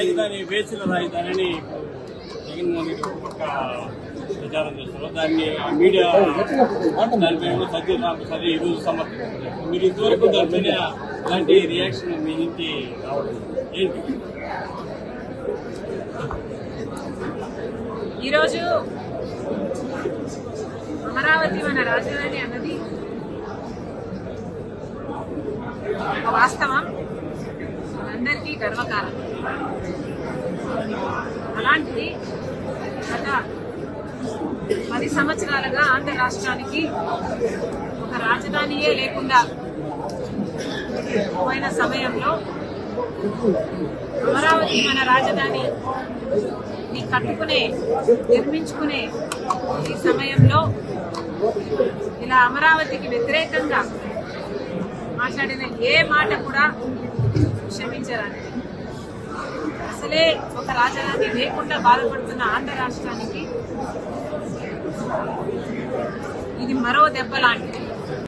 రాజధాని వేసిన రాజధాని జగన్మోహన్ రెడ్డి పక్క ప్రచారం చేస్తారు. దాన్ని మీడియా దానిపైన సజ్జల రామప్రసాద్ ఈరోజు సమర్థించారు. మీరు ఇంతవరకు దానిపైన ఇలాంటి రియాక్షన్ మీ నుంచి రావడం ఏంటి? ఈరోజు అమరావతి మన రాజధాని అన్నది ఒక వాస్తవం, అందరికీ గర్వకారణం. అలాంటిది గత 10 సంవత్సరాలుగా ఆంధ్ర రాష్ట్రానికి ఒక రాజధానియే లేకుండా పోయిన సమయంలో అమరావతి మన రాజధాని నిర్మించుకునే ఈ సమయంలో ఇలా అమరావతికి వ్యతిరేకంగా మాట్లాడిన ఏ మాట కూడా క్షమించరాని, అసలే ఒక రాజధాని లేకుండా బాధపడుతున్న ఆంధ్ర రాష్ట్రానికి ఇది మరో దెబ్బ లాంటిది.